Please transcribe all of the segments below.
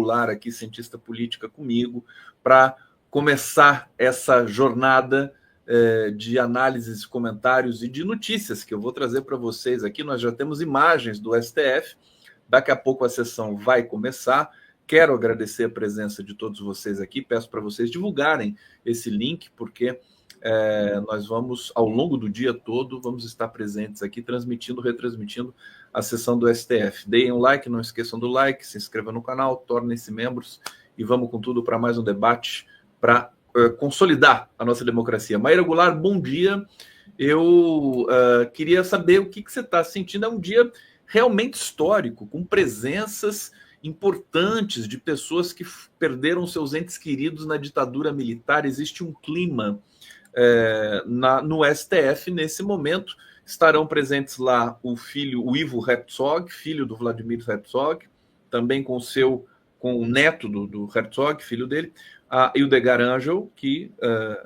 Goulart aqui, cientista política, comigo, para começar essa jornada de análises, comentários e de notícias que eu vou trazer para vocês aqui. Nós já temos imagens do STF, daqui a pouco a sessão vai começar. Quero agradecer a presença de todos vocês aqui, peço para vocês divulgarem esse link, porque nós vamos, ao longo do dia todo, vamos estar presentes aqui, transmitindo, retransmitindo a sessão do STF. Deem um like, não esqueçam do like, se inscrevam no canal, tornem-se membros e vamos com tudo para mais um debate para consolidar a nossa democracia. Mayra Goulart, bom dia. Eu queria saber o que você está sentindo. É um dia realmente histórico, com presenças importantes de pessoas que perderam seus entes queridos na ditadura militar. Existe um clima no STF nesse momento. Estarão presentes lá o Ivo Herzog, filho do Vladimir Herzog, também com o neto do Herzog, filho dele, a Hildegard Angel, que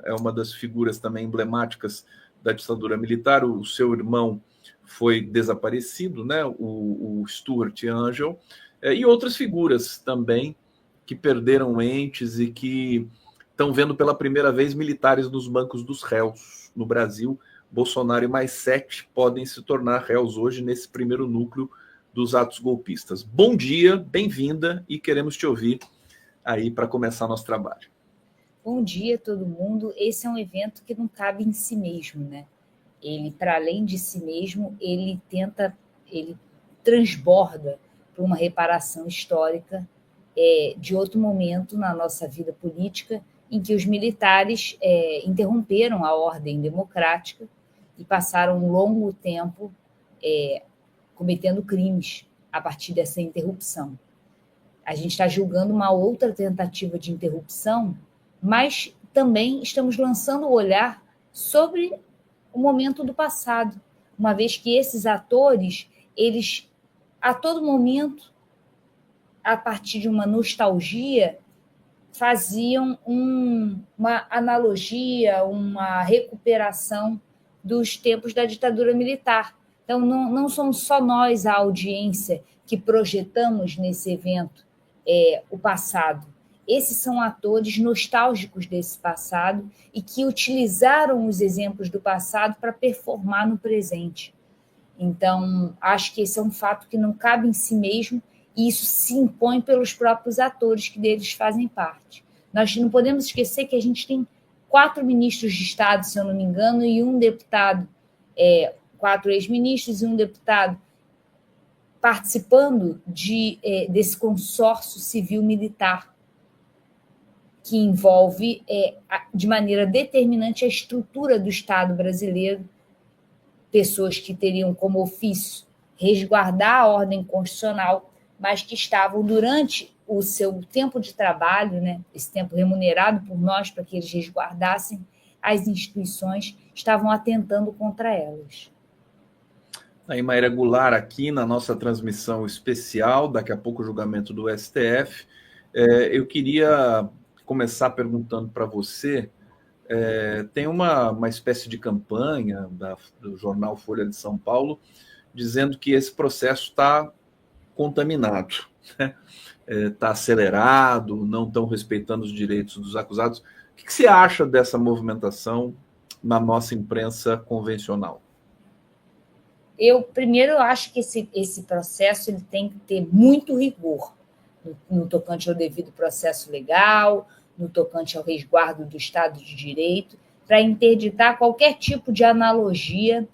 é uma das figuras também emblemáticas da ditadura militar. O seu irmão foi desaparecido, né? o Stuart Angel, e outras figuras também que perderam entes e que estão vendo pela primeira vez militares nos bancos dos réus. No Brasil, Bolsonaro e mais 7 podem se tornar réus hoje nesse primeiro núcleo dos atos golpistas. Bom dia, bem-vinda, e queremos te ouvir aí para começar nosso trabalho. Bom dia a todo mundo. Esse é um evento que não cabe em si mesmo, né? Ele, para além de si mesmo, ele transborda para uma reparação histórica de outro momento na nossa vida política, em que os militares interromperam a ordem democrática e passaram um longo tempo cometendo crimes a partir dessa interrupção. A gente está julgando uma outra tentativa de interrupção, mas também estamos lançando o olhar sobre o momento do passado, uma vez que esses atores, eles, a todo momento, a partir de uma nostalgia, faziam uma analogia, uma recuperação dos tempos da ditadura militar. Então, não somos só nós, a audiência, que projetamos nesse evento o passado. Esses são atores nostálgicos desse passado e que utilizaram os exemplos do passado para performar no presente. Então, acho que esse é um fato que não cabe em si mesmo, e isso se impõe pelos próprios atores que deles fazem parte. Nós não podemos esquecer que a gente tem 4 ministros de Estado, se eu não me engano, e um deputado, 4 ex-ministros e um deputado, participando desse consórcio civil-militar, que envolve, de maneira determinante, a estrutura do Estado brasileiro, pessoas que teriam como ofício resguardar a ordem constitucional, mas que estavam, durante o seu tempo de trabalho, né, esse tempo remunerado por nós para que eles resguardassem as instituições, estavam atentando contra elas. Aí, Mayra Goulart, aqui na nossa transmissão especial, daqui a pouco o julgamento do STF, eu queria começar perguntando para você, tem uma espécie de campanha do jornal Folha de São Paulo, dizendo que esse processo está contaminado, né? Está acelerado, não estão respeitando os direitos dos acusados. O que você acha dessa movimentação na nossa imprensa convencional? Primeiro, eu acho que esse processo ele tem que ter muito rigor no tocante ao devido processo legal, no tocante ao resguardo do Estado de Direito, para interditar qualquer tipo de analogia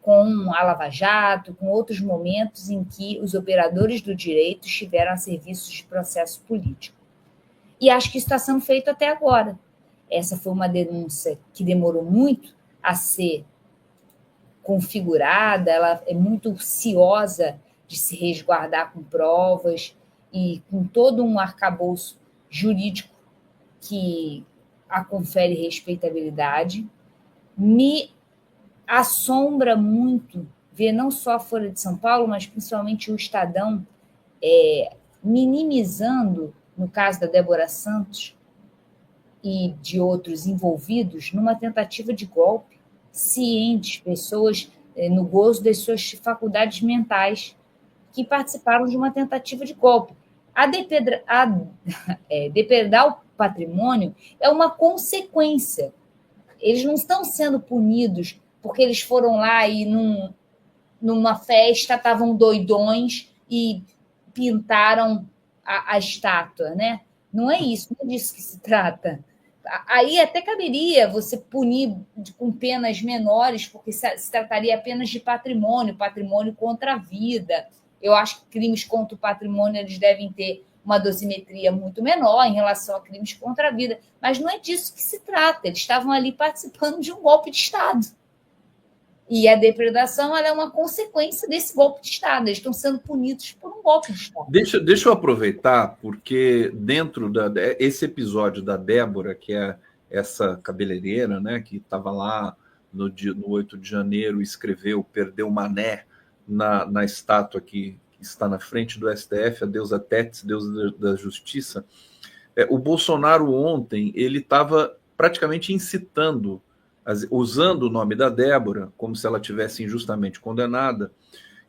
com a Lava Jato, com outros momentos em que os operadores do direito estiveram a serviço de processo político. E acho que isso está sendo feito até agora. Essa foi uma denúncia que demorou muito a ser configurada, ela é muito ciosa de se resguardar com provas e com todo um arcabouço jurídico que a confere respeitabilidade. Me assombra muito ver não só a Folha de São Paulo, mas principalmente o Estadão minimizando, no caso da Débora Santos e de outros envolvidos, numa tentativa de golpe, cientes, pessoas no gozo das suas faculdades mentais, que participaram de uma tentativa de golpe. Depredar o patrimônio é uma consequência. Eles não estão sendo punidos porque eles foram lá e numa festa estavam doidões e pintaram a estátua, né? Não é isso, não é disso que se trata. Aí até caberia você punir com penas menores, porque se trataria apenas de patrimônio contra a vida. Eu acho que crimes contra o patrimônio eles devem ter uma dosimetria muito menor em relação a crimes contra a vida. Mas não é disso que se trata. Eles estavam ali participando de um golpe de Estado. E a depredação ela é uma consequência desse golpe de Estado. Eles estão sendo punidos por um golpe de Estado. Deixa eu aproveitar, porque dentro esse episódio da Débora, que é essa cabeleireira, né, que estava lá no 8 de janeiro, escreveu "Perdeu o Mané" na estátua que está na frente do STF, a deusa Tétis, deusa da justiça. O Bolsonaro ontem ele estava praticamente incitando, usando o nome da Débora, como se ela tivesse injustamente condenada,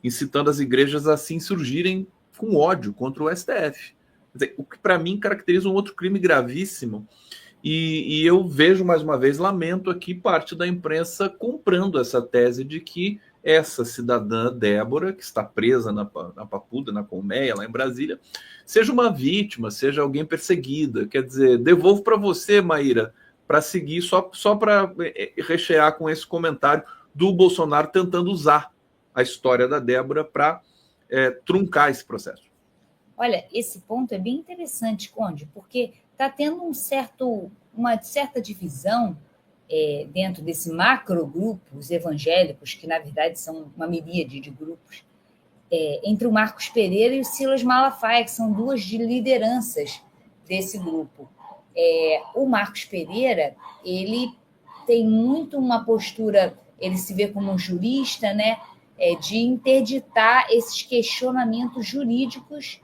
incitando as igrejas a se insurgirem com ódio contra o STF. Quer dizer, o que para mim caracteriza um outro crime gravíssimo. E eu vejo, mais uma vez, lamento aqui parte da imprensa comprando essa tese de que essa cidadã Débora, que está presa na Papuda, na Colmeia, lá em Brasília, seja uma vítima, seja alguém perseguida. Quer dizer, devolvo para você, Maíra, para seguir, só para rechear com esse comentário do Bolsonaro tentando usar a história da Débora para truncar esse processo. Olha, esse ponto é bem interessante, Conde, porque está tendo uma certa divisão dentro desse macrogrupo, os evangélicos, que na verdade são uma miríade de grupos, entre o Marcos Pereira e o Silas Malafaia, que são duas lideranças desse grupo. O Marcos Pereira, ele tem muito uma postura, ele se vê como um jurista, né, de interditar esses questionamentos jurídicos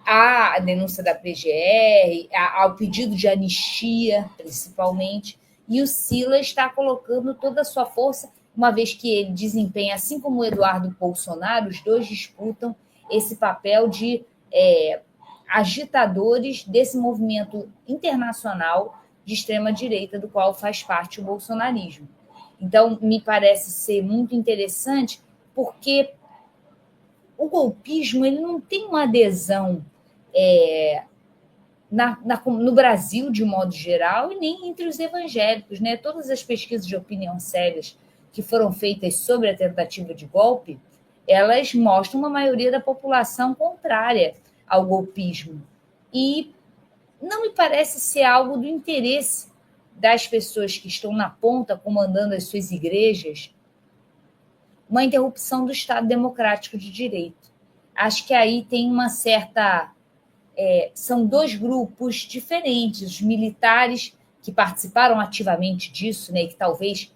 à denúncia da PGR, ao pedido de anistia, principalmente, e o Silas está colocando toda a sua força, uma vez que ele desempenha, assim como o Eduardo Bolsonaro, os dois disputam esse papel de agitadores desse movimento internacional de extrema-direita, do qual faz parte o bolsonarismo. Então, me parece ser muito interessante, porque o golpismo ele não tem uma adesão no Brasil, de modo geral, e nem entre os evangélicos, né? Todas as pesquisas de opinião sérias que foram feitas sobre a tentativa de golpe, elas mostram uma maioria da população contrária ao golpismo. E não me parece ser algo do interesse das pessoas que estão na ponta comandando as suas igrejas uma interrupção do Estado democrático de direito. Acho que aí tem uma certa... são dois grupos diferentes. Os militares que participaram ativamente disso, né, que talvez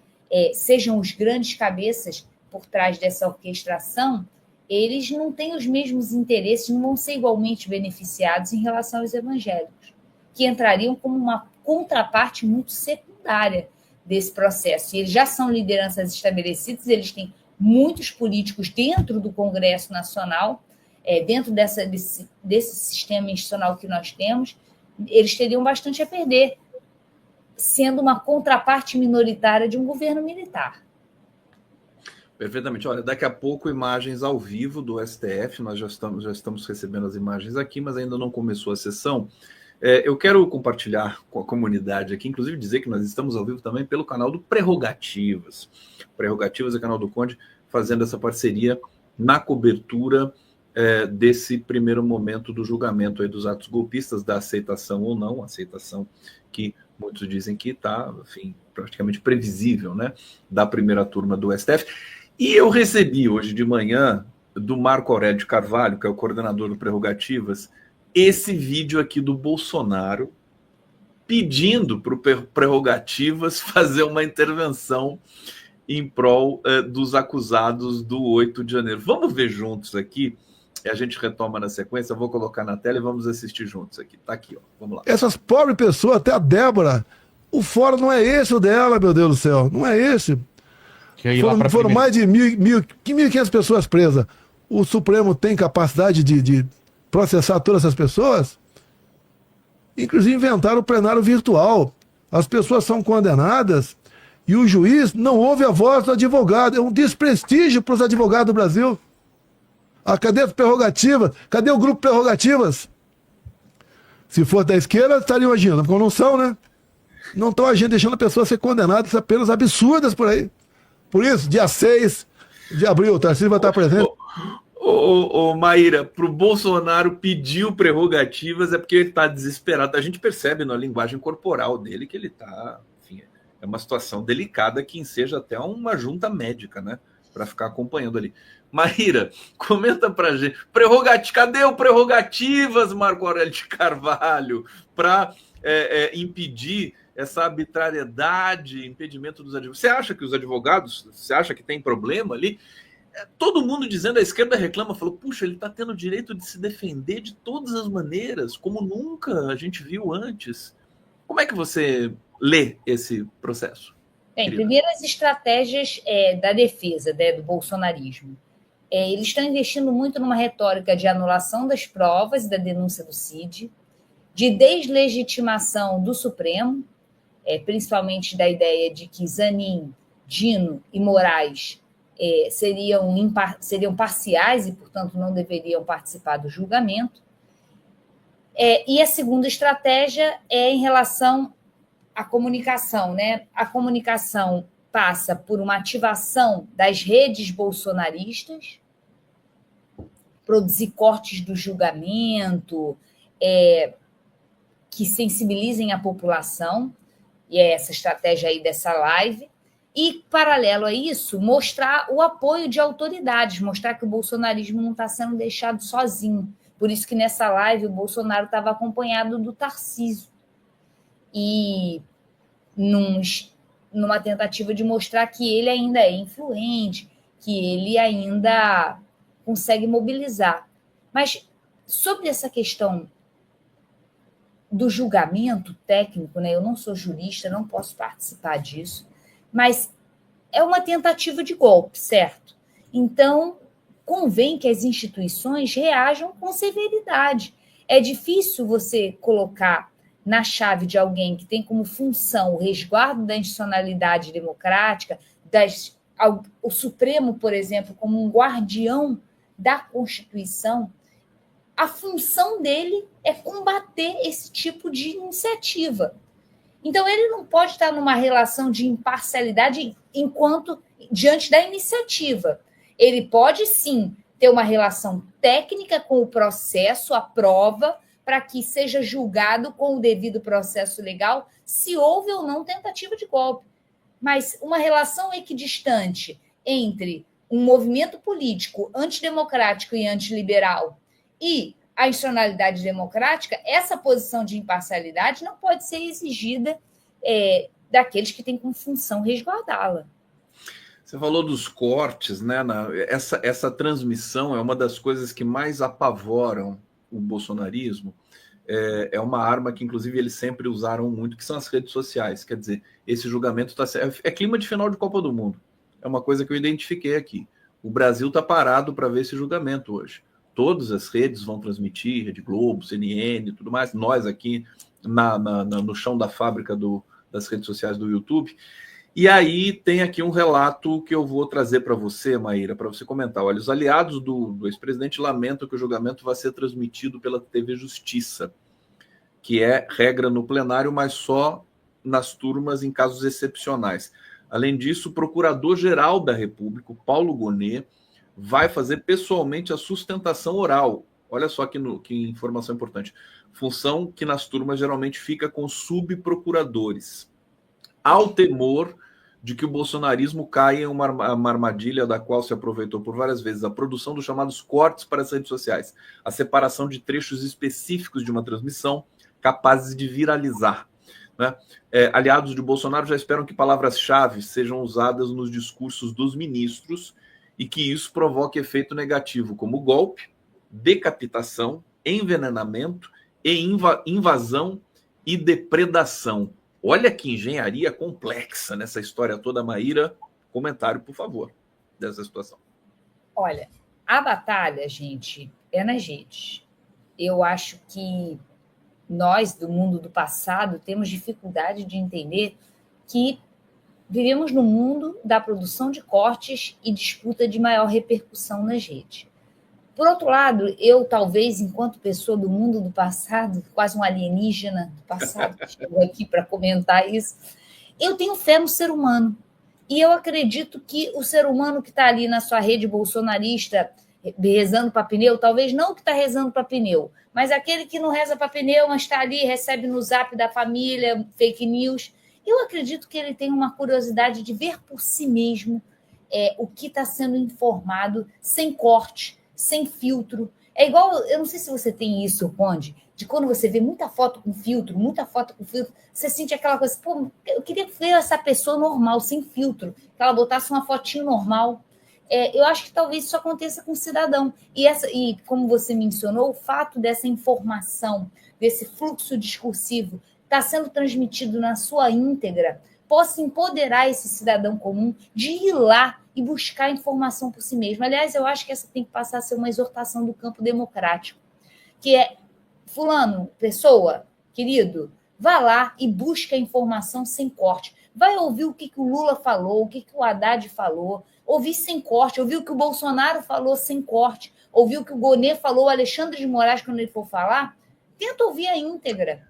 sejam os grandes cabeças por trás dessa orquestração, eles não têm os mesmos interesses, não vão ser igualmente beneficiados em relação aos evangélicos, que entrariam como uma contraparte muito secundária desse processo. E eles já são lideranças estabelecidas, eles têm muitos políticos dentro do Congresso Nacional, dentro desse sistema institucional que nós temos, eles teriam bastante a perder, sendo uma contraparte minoritária de um governo militar. Perfeitamente. Olha, daqui a pouco imagens ao vivo do STF, nós já estamos recebendo as imagens aqui, mas ainda não começou a sessão. Eu quero compartilhar com a comunidade aqui, inclusive dizer que nós estamos ao vivo também pelo canal do Prerrogativas. Prerrogativas é o canal do Conde, fazendo essa parceria na cobertura desse primeiro momento do julgamento aí dos atos golpistas, da aceitação ou não, aceitação que muitos dizem que está, enfim, praticamente previsível, né, da primeira turma do STF. E eu recebi hoje de manhã, do Marco Aurélio de Carvalho, que é o coordenador do Prerrogativas, esse vídeo aqui do Bolsonaro pedindo para o Prerrogativas fazer uma intervenção em prol dos acusados do 8 de janeiro. Vamos ver juntos aqui, e a gente retoma na sequência. Eu vou colocar na tela e vamos assistir juntos aqui. Tá aqui, ó. Vamos lá. Essas pobres pessoas, até a Débora, o fórum não é esse o dela, meu Deus do céu. Não é esse. Foram mais de 1.500 pessoas presas. O Supremo tem capacidade de processar todas essas pessoas, inclusive inventaram o plenário virtual. As pessoas são condenadas e o juiz não ouve a voz do advogado. É um desprestígio para os advogados do Brasil. Cadê as prerrogativas? Cadê o grupo Prerrogativas? Se for da esquerda, estariam agindo. Porque não são, né? Não estão agindo, deixando a pessoa ser condenada. Isso é penas absurdas por aí. Por isso, dia 6 de abril, o Tarcísio vai estar presente. Maíra, para o Bolsonaro pedir prerrogativas é porque ele está desesperado. A gente percebe na linguagem corporal dele que ele está... Enfim, é uma situação delicada que enseja até uma junta médica, né? Para ficar acompanhando ali. Maíra, comenta pra gente. Cadê o prerrogativas, Marco Aurélio de Carvalho, para impedir essa arbitrariedade, impedimento dos advogados? Você acha que os advogados, você acha que tem problema ali? Todo mundo dizendo, a esquerda reclama, falou, puxa, ele está tendo o direito de se defender de todas as maneiras, como nunca a gente viu antes. Como é que você lê esse processo? Bem, primeiro as estratégias da defesa, do bolsonarismo. Eles estão investindo muito numa retórica de anulação das provas e da denúncia do CID, de deslegitimação do Supremo, principalmente da ideia de que Zanin, Dino e Moraes seriam parciais e, portanto, não deveriam participar do julgamento. E a segunda estratégia é em relação à comunicação, né? A comunicação passa por uma ativação das redes bolsonaristas, produzir cortes do julgamento, que sensibilizem a população, e é essa estratégia aí dessa live, e, paralelo a isso, mostrar o apoio de autoridades, mostrar que o bolsonarismo não está sendo deixado sozinho. Por isso que nessa live o Bolsonaro estava acompanhado do Tarcísio. E numa tentativa de mostrar que ele ainda é influente, que ele ainda consegue mobilizar. Mas sobre essa questão do julgamento técnico, né? Eu não sou jurista, não posso participar disso, mas é uma tentativa de golpe, certo? Então, convém que as instituições reajam com severidade. É difícil você colocar na chave de alguém que tem como função o resguardo da institucionalidade democrática, o Supremo, por exemplo, como um guardião da Constituição. A função dele é combater esse tipo de iniciativa. Então, ele não pode estar numa relação de imparcialidade diante da iniciativa. Ele pode, sim, ter uma relação técnica com o processo, a prova, para que seja julgado com o devido processo legal se houve ou não tentativa de golpe. Mas uma relação equidistante entre um movimento político antidemocrático e antiliberal e a institucionalidade democrática, essa posição de imparcialidade não pode ser exigida daqueles que têm como função resguardá-la. Você falou dos cortes, né? Essa transmissão é uma das coisas que mais apavoram o bolsonarismo. É uma arma que, inclusive, eles sempre usaram muito, que são as redes sociais. Quer dizer, esse julgamento é clima de final de Copa do Mundo. É uma coisa que eu identifiquei aqui. O Brasil está parado para ver esse julgamento hoje. Todas as redes vão transmitir, Rede Globo, CNN e tudo mais. Nós aqui no chão da fábrica das redes sociais do YouTube. E aí tem aqui um relato que eu vou trazer para você, Maíra, para você comentar. Olha, os aliados do ex-presidente lamentam que o julgamento vai ser transmitido pela TV Justiça, que é regra no plenário, mas só nas turmas em casos excepcionais. Além disso, o Procurador-Geral da República, Paulo Gonet, vai fazer pessoalmente a sustentação oral. Olha só que informação importante. Função que nas turmas geralmente fica com subprocuradores. Ao temor de que o bolsonarismo caia em uma armadilha da qual se aproveitou por várias vezes, a produção dos chamados cortes para as redes sociais, a separação de trechos específicos de uma transmissão capazes de viralizar. Né? Aliados de Bolsonaro já esperam que palavras-chave sejam usadas nos discursos dos ministros e que isso provoque efeito negativo, como golpe, decapitação, envenenamento e invasão e depredação. Olha que engenharia complexa nessa história toda, Maíra. Comentário, por favor, dessa situação. Olha, a batalha, gente, é nas redes. eu acho que nós, do mundo do passado, temos dificuldade de entender que vivemos no mundo da produção de cortes e disputa de maior repercussão nas redes. Por outro lado, eu, talvez, enquanto pessoa do mundo do passado, quase um alienígena do passado, que chegou aqui para comentar isso, eu tenho fé no ser humano. E eu acredito que o ser humano que está ali na sua rede bolsonarista, rezando para pneu, talvez não o que está rezando para pneu, mas aquele que não reza para pneu, mas está ali, recebe no zap da família, fake news. Eu acredito que ele tem uma curiosidade de ver por si mesmo o que está sendo informado, sem corte, sem filtro. É igual, eu não sei se você tem isso, Conde, de quando você vê muita foto com filtro, você sente aquela coisa, pô, eu queria ver essa pessoa normal, sem filtro, que ela botasse uma fotinho normal. Eu acho que talvez isso aconteça com o cidadão. E como você mencionou, o fato dessa informação, desse fluxo discursivo, está sendo transmitido na sua íntegra, possa empoderar esse cidadão comum de ir lá e buscar informação por si mesmo. Aliás, eu acho que essa tem que passar a ser uma exortação do campo democrático, que é, fulano, pessoa, querido, vá lá e busque a informação sem corte. Vai ouvir o que o Lula falou, o que o Haddad falou, ouvir sem corte, ouvir o que o Bolsonaro falou sem corte, ouvir o que o Gonê falou, o Alexandre de Moraes, quando ele for falar, tenta ouvir a íntegra.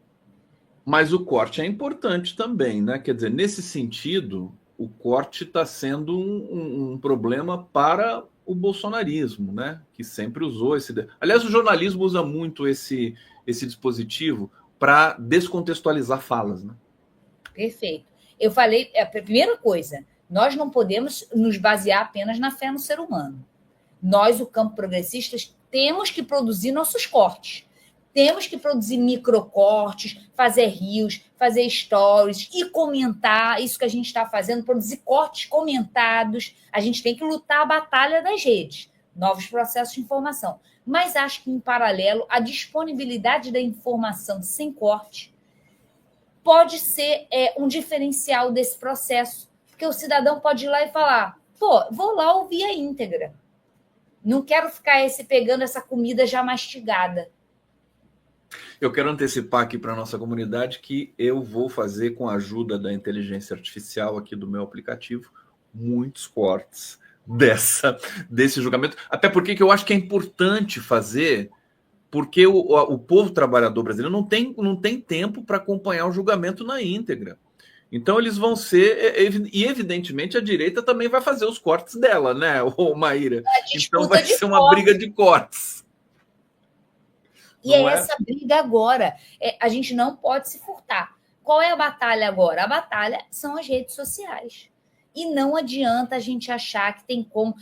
Mas o corte é importante também, né? Quer dizer, nesse sentido, o corte está sendo um problema para o bolsonarismo, né? Que sempre usou esse. Aliás, o jornalismo usa muito esse dispositivo para descontextualizar falas, né? Perfeito. Eu falei, a primeira coisa, nós não podemos nos basear apenas na fé no ser humano. Nós, o campo progressistas, temos que produzir nossos cortes. Temos que produzir microcortes, fazer reels, fazer stories e comentar isso que a gente está fazendo, produzir cortes comentados. A gente tem que lutar a batalha das redes, novos processos de informação. Mas acho que, em paralelo, a disponibilidade da informação sem corte pode ser um diferencial desse processo, porque o cidadão pode ir lá e falar, pô, vou lá ouvir a íntegra. Não quero ficar pegando essa comida já mastigada. Eu quero antecipar aqui para a nossa comunidade que eu vou fazer, com a ajuda da inteligência artificial aqui do meu aplicativo, muitos cortes desse julgamento. Até porque eu acho que é importante fazer, porque o povo trabalhador brasileiro não tem tempo para acompanhar o julgamento na íntegra. Então eles vão ser, e evidentemente a direita também vai fazer os cortes dela, né, Maíra? Então vai ser uma briga de cortes. E essa briga agora. A gente não pode se furtar. Qual é a batalha agora? A batalha são as redes sociais. E não adianta a gente achar que tem como...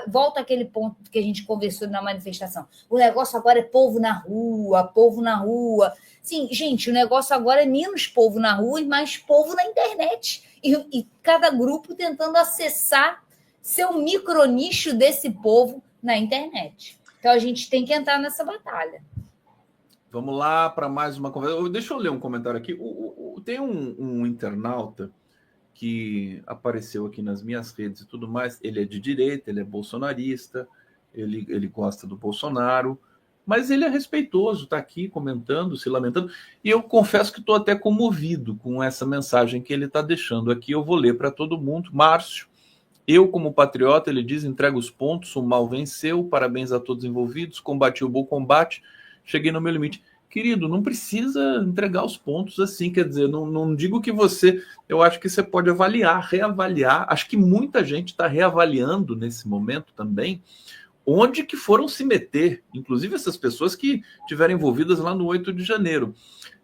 volta aquele ponto que a gente conversou na manifestação. O negócio agora é povo na rua, povo na rua. Sim, gente, o negócio agora é menos povo na rua e mais povo na internet. E cada grupo tentando acessar seu micronicho desse povo na internet. Então a gente tem que entrar nessa batalha. Vamos lá para mais uma conversa. Deixa eu ler um comentário aqui. Tem um internauta que apareceu aqui nas minhas redes e tudo mais. Ele é de direita, ele é bolsonarista, ele gosta do Bolsonaro, mas ele é respeitoso, está aqui comentando, se lamentando. E eu confesso que estou até comovido com essa mensagem que ele está deixando aqui. Eu vou ler para todo mundo. Márcio, eu, como patriota, ele diz, entrego os pontos, o mal venceu, parabéns a todos envolvidos, combati o bom combate, cheguei no meu limite. Querido, não precisa entregar os pontos assim, quer dizer, não digo que você... Eu acho que você pode avaliar, reavaliar. Acho que muita gente está reavaliando nesse momento também onde que foram se meter, inclusive essas pessoas que estiveram envolvidas lá no 8 de janeiro.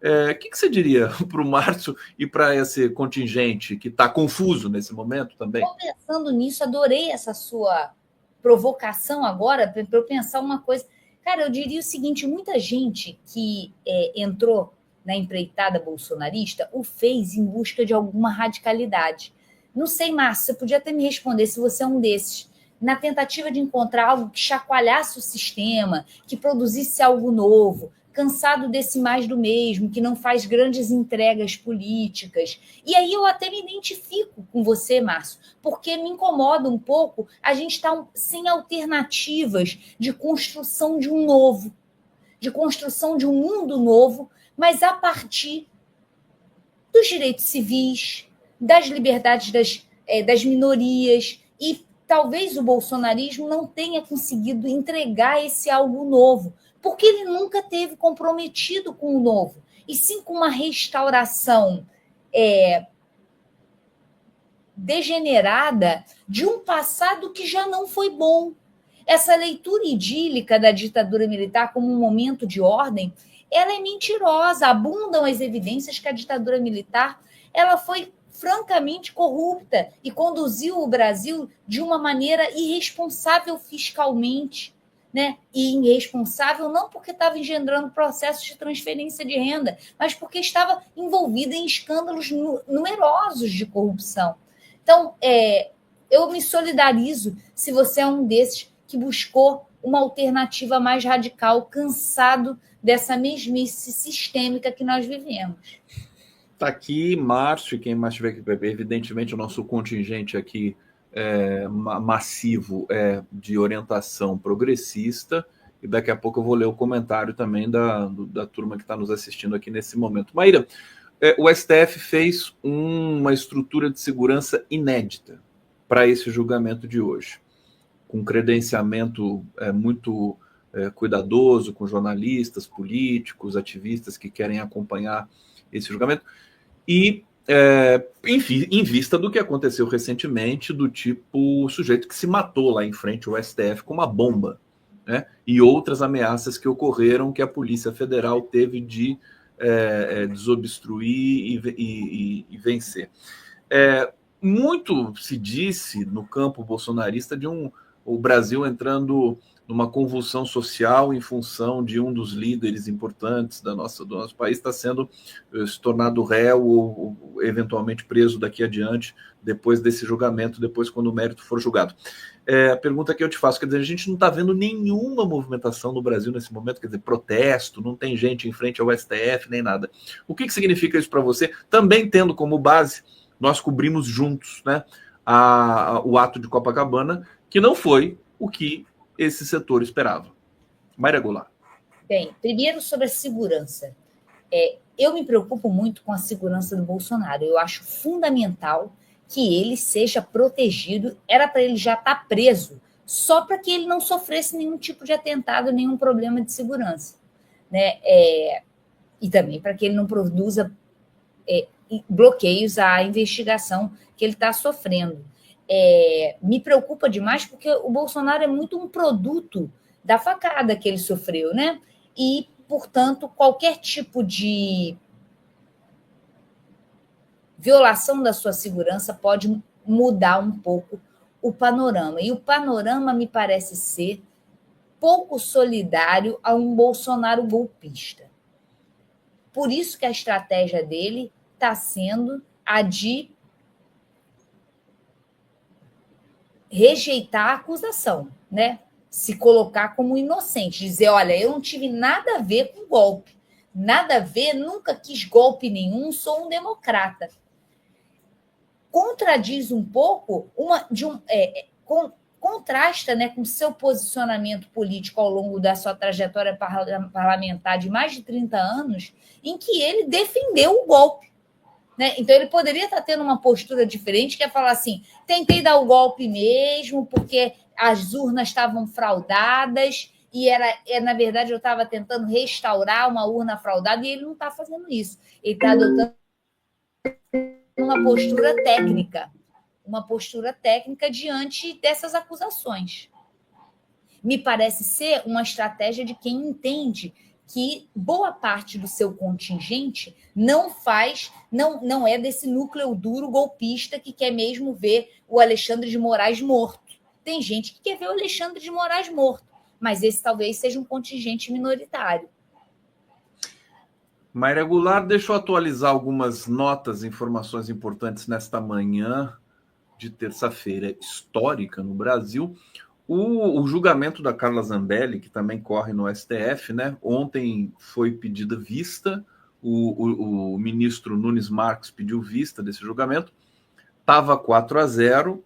O que você diria para o Márcio e para esse contingente que está confuso nesse momento também? Estou pensando nisso, adorei essa sua provocação agora, para eu pensar uma coisa... Cara, eu diria o seguinte, muita gente que entrou na empreitada bolsonarista o fez em busca de alguma radicalidade. Não sei, Márcio, você podia até me responder se você é um desses, na tentativa de encontrar algo que chacoalhasse o sistema, que produzisse algo novo, cansado desse mais do mesmo, que não faz grandes entregas políticas. E aí eu até me identifico com você, Márcio, porque me incomoda um pouco a gente estar sem alternativas de construção de um novo. de construção de um mundo novo, mas a partir dos direitos civis, das liberdades das minorias, e talvez o bolsonarismo não tenha conseguido entregar esse algo novo, porque ele nunca teve comprometido com o novo, e sim com uma restauração degenerada de um passado que já não foi bom. Essa leitura idílica da ditadura militar como um momento de ordem, ela é mentirosa. Abundam as evidências que a ditadura militar ela foi francamente corrupta e conduziu o Brasil de uma maneira irresponsável fiscalmente, né? E irresponsável não porque estava engendrando processos de transferência de renda, mas porque estava envolvida em escândalos numerosos de corrupção. Então, eu me solidarizo se você é um desses que buscou uma alternativa mais radical, cansado dessa mesmice sistêmica que nós vivemos. Está aqui Márcio, e quem mais tiver aqui, evidentemente o nosso contingente aqui massivo de orientação progressista, e daqui a pouco eu vou ler o comentário também da turma que está nos assistindo aqui nesse momento. Maíra, o STF fez uma estrutura de segurança inédita para esse julgamento de hoje, com credenciamento muito cuidadoso, com jornalistas, políticos, ativistas que querem acompanhar esse julgamento, e, enfim, em vista do que aconteceu recentemente, do tipo o sujeito que se matou lá em frente ao STF com uma bomba, né? E outras ameaças que ocorreram que a Polícia Federal teve de desobstruir e vencer. Muito se disse no campo bolsonarista de o Brasil entrando numa convulsão social em função de um dos líderes importantes do nosso país estar sendo se tornado réu ou eventualmente preso daqui adiante, depois desse julgamento, depois quando o mérito for julgado. A pergunta que eu te faço, quer dizer, a gente não está vendo nenhuma movimentação no Brasil nesse momento, quer dizer, protesto, não tem gente em frente ao STF, nem nada. O que significa isso para você? Também tendo como base, nós cobrimos juntos, né, o ato de Copacabana, que não foi o que esse setor esperava. Mayra Goulart. Bem, primeiro sobre a segurança. Eu me preocupo muito com a segurança do Bolsonaro. Eu acho fundamental que ele seja protegido. Era para ele já estar preso, só para que ele não sofresse nenhum tipo de atentado, nenhum problema de segurança, né? E também para que ele não produza bloqueios à investigação que ele está sofrendo. Me preocupa demais porque o Bolsonaro é muito um produto da facada que ele sofreu, né? E, portanto, qualquer tipo de violação da sua segurança pode mudar um pouco o panorama. E o panorama me parece ser pouco solidário a um Bolsonaro golpista. Por isso que a estratégia dele está sendo a de rejeitar a acusação, né? Se colocar como inocente, dizer, olha, eu não tive nada a ver com golpe, nada a ver, nunca quis golpe nenhum, sou um democrata. Contradiz um pouco, contrasta, né, com seu posicionamento político ao longo da sua trajetória parlamentar de mais de 30 anos, em que ele defendeu o golpe. Né? Então, ele poderia estar tendo uma postura diferente, que é falar assim, tentei dar o golpe mesmo, porque as urnas estavam fraudadas, e na verdade, eu estava tentando restaurar uma urna fraudada, e ele não está fazendo isso. Ele está adotando uma postura técnica diante dessas acusações. Me parece ser uma estratégia de quem entende que boa parte do seu contingente não é desse núcleo duro golpista que quer mesmo ver o Alexandre de Moraes morto. Tem gente que quer ver o Alexandre de Moraes morto, mas esse talvez seja um contingente minoritário. Mayra Goulart, deixa eu atualizar algumas notas, informações importantes nesta manhã de terça-feira histórica no Brasil. O julgamento da Carla Zambelli, que também corre no STF, né? Ontem foi pedida vista, o ministro Nunes Marques pediu vista desse julgamento, estava 4-0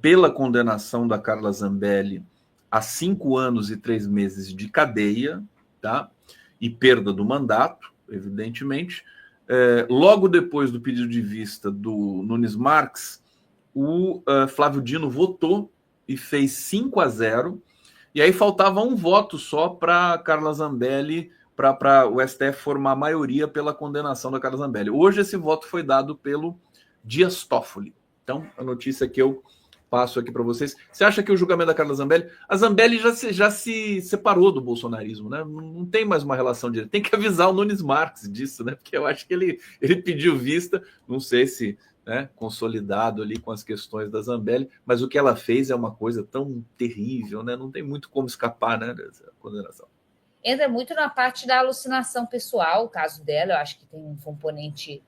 pela condenação da Carla Zambelli a 5 anos e 3 meses de cadeia, tá? E perda do mandato, evidentemente. Logo depois do pedido de vista do Nunes Marques, o Flávio Dino votou e fez 5-0, e aí faltava um voto só para Carla Zambelli, para o STF formar maioria pela condenação da Carla Zambelli. Hoje esse voto foi dado pelo Dias Toffoli. Então, a notícia que eu passo aqui para vocês. Você acha que o julgamento da Carla Zambelli... A Zambelli já se separou do bolsonarismo, né? Não tem mais uma relação direta. Tem que avisar o Nunes Marques disso, né? Porque eu acho que ele pediu vista, não sei se, né, consolidado ali com as questões da Zambelli, mas o que ela fez é uma coisa tão terrível, né? Não tem muito como escapar, né, dessa condenação. Entra muito na parte da alucinação pessoal, o caso dela, eu acho que tem um componente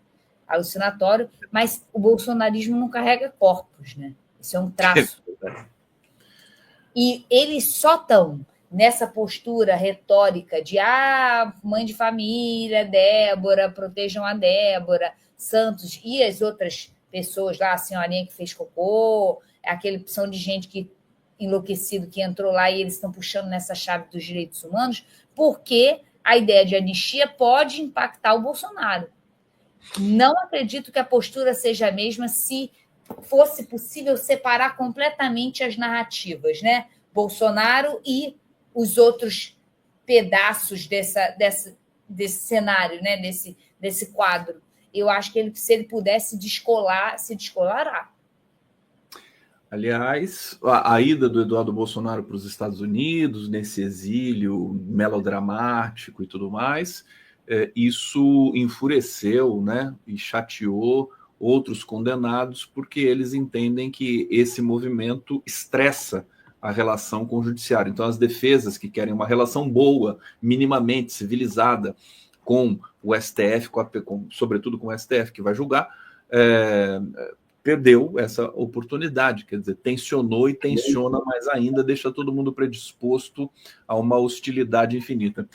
alucinatório, mas o bolsonarismo não carrega corpos, né? Isso é um traço. E eles só estão nessa postura retórica de mãe de família, Débora, protejam a Débora, Santos e as outras pessoas lá, a senhorinha que fez cocô, aquele opção de gente que enlouquecido que entrou lá e eles estão puxando nessa chave dos direitos humanos, porque a ideia de anistia pode impactar o Bolsonaro. Não acredito que a postura seja a mesma se fosse possível separar completamente as narrativas, né? Bolsonaro e os outros pedaços desse cenário, né? Desse quadro. Eu acho que se ele pudesse descolar, se descolará. Aliás, a ida do Eduardo Bolsonaro para os Estados Unidos, nesse exílio melodramático e tudo mais, isso enfureceu, né, e chateou outros condenados, porque eles entendem que esse movimento estressa a relação com o judiciário. Então, as defesas que querem uma relação boa, minimamente civilizada, com o STF, sobretudo com o STF, que vai julgar, perdeu essa oportunidade, quer dizer, tensionou e tensiona mais ainda, deixa todo mundo predisposto a uma hostilidade infinita.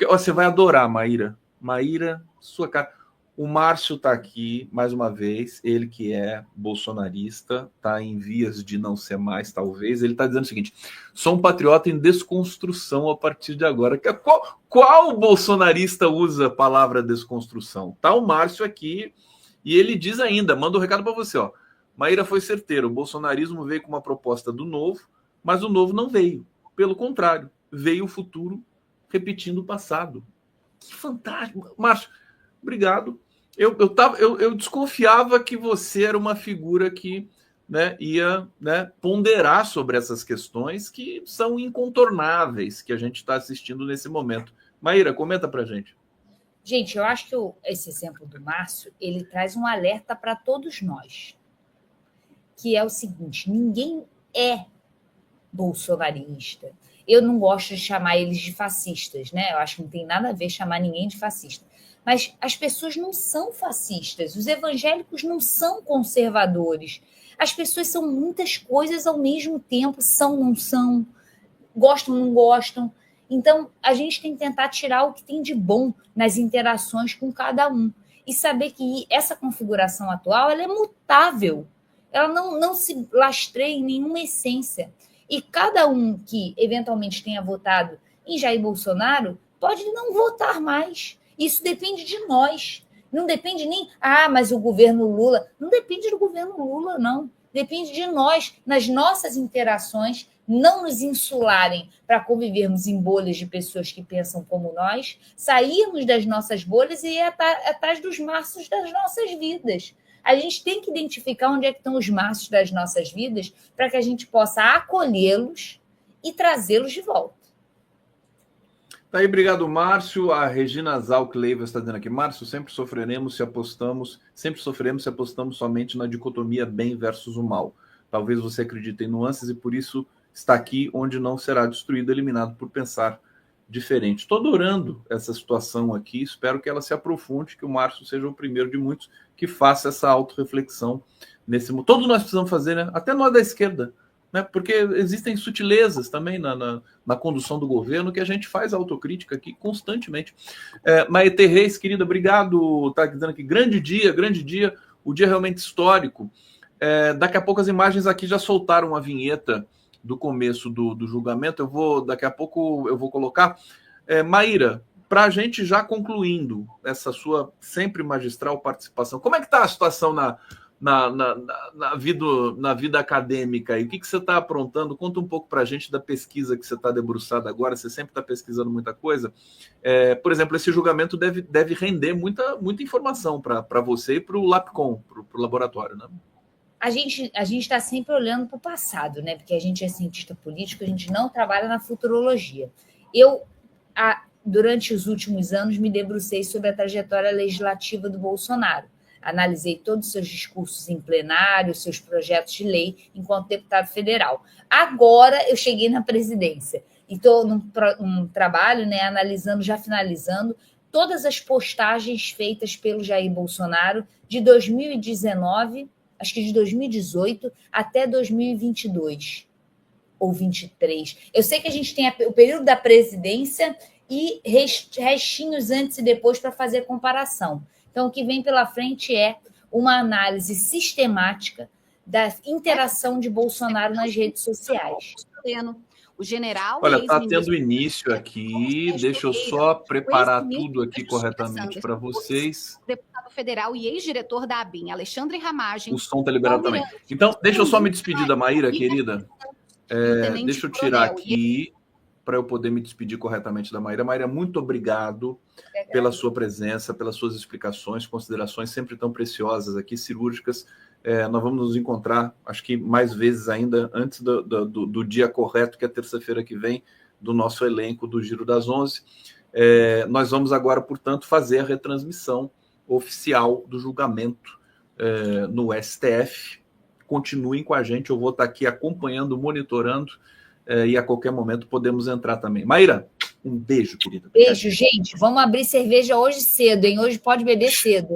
Você vai adorar, Maíra. Maíra, sua cara. O Márcio está aqui, mais uma vez, ele que é bolsonarista, está em vias de não ser mais, talvez. Ele está dizendo o seguinte: sou um patriota em desconstrução a partir de agora. Qual bolsonarista usa a palavra desconstrução? Está o Márcio aqui, e ele diz ainda, manda um recado para você, ó. Maíra foi certeira, o bolsonarismo veio com uma proposta do novo, mas o novo não veio. Pelo contrário, veio o futuro repetindo o passado. Que fantástico. Márcio, obrigado. Eu desconfiava que você era uma figura que, né, ia, né, ponderar sobre essas questões que são incontornáveis que a gente está assistindo nesse momento. Maíra, comenta para a gente. Gente, eu acho que esse exemplo do Márcio, ele traz um alerta para todos nós, que é o seguinte: ninguém é bolsonarista. Eu não gosto de chamar eles de fascistas, né? Eu acho que não tem nada a ver chamar ninguém de fascista. Mas as pessoas não são fascistas, os evangélicos não são conservadores. As pessoas são muitas coisas ao mesmo tempo, são, não são, gostam, não gostam. Então, a gente tem que tentar tirar o que tem de bom nas interações com cada um e saber que essa configuração atual ela é mutável, ela não se lastreia em nenhuma essência. E cada um que eventualmente tenha votado em Jair Bolsonaro pode não votar mais. Isso depende de nós. Não depende nem, mas o governo Lula. Não depende do governo Lula, não. Depende de nós, nas nossas interações, não nos insularem para convivermos em bolhas de pessoas que pensam como nós, sairmos das nossas bolhas e ir atrás dos maços das nossas vidas. A gente tem que identificar onde é que estão os maços das nossas vidas para que a gente possa acolhê-los e trazê-los de volta. Tá aí, obrigado, Márcio. A Regina Zalk-Leiva está dizendo aqui: Márcio, sempre sofreremos se apostamos somente na dicotomia bem versus o mal. Talvez você acredite em nuances e por isso está aqui onde não será destruído, eliminado por pensar diferente. Estou adorando essa situação aqui, espero que ela se aprofunde, que o Márcio seja o primeiro de muitos que faça essa autorreflexão nesse mundo. Todos nós precisamos fazer, né? Até nós da esquerda, né? Porque existem sutilezas também na condução do governo que a gente faz autocrítica aqui constantemente. Maete Reis, querida, obrigado. Está dizendo aqui, grande dia, o dia realmente histórico. Daqui a pouco as imagens aqui já soltaram a vinheta do começo do julgamento. Daqui a pouco eu vou colocar. Maíra, para a gente já concluindo essa sua sempre magistral participação, como é que está a situação na vida acadêmica? E o que você está aprontando? Conta um pouco para a gente da pesquisa que você está debruçado agora. Você sempre está pesquisando muita coisa. Por exemplo, esse julgamento deve render muita informação para você e para o LabCon, para o laboratório, né? A gente está sempre olhando para o passado, né? Porque a gente é cientista político, a gente não trabalha na futurologia. Durante os últimos anos, me debrucei sobre a trajetória legislativa do Bolsonaro. Analisei todos os seus discursos em plenário, seus projetos de lei enquanto deputado federal. Agora eu cheguei na presidência e estou num trabalho, né, analisando, já finalizando, todas as postagens feitas pelo Jair Bolsonaro de 2019, acho que de 2018 até 2022 ou 23. Eu sei que a gente tem o período da presidência e restinhos antes e depois para fazer comparação. Então, o que vem pela frente é uma análise sistemática da interação de Bolsonaro nas redes sociais. O general... Olha, está tendo início aqui, deixa eu só preparar tudo aqui corretamente para vocês. Deputado federal e ex-diretor da ABIN, Alexandre Ramagem. O som está liberado também. Então, deixa eu só me despedir da Maíra, querida. Deixa eu tirar aqui para eu poder me despedir corretamente da Maíra. Maíra, muito obrigado pela sua presença, pelas suas explicações, considerações sempre tão preciosas aqui, cirúrgicas. Nós vamos nos encontrar, acho que mais vezes ainda, antes do dia correto, que é terça-feira que vem, do nosso elenco do Giro das 11. Nós vamos agora, portanto, fazer a retransmissão oficial do julgamento no STF. Continuem com a gente, eu vou estar aqui acompanhando, monitorando, e a qualquer momento podemos entrar também. Maíra, um beijo, querida. Beijo, gente. Vamos abrir cerveja hoje cedo, hein? Hoje pode beber cedo.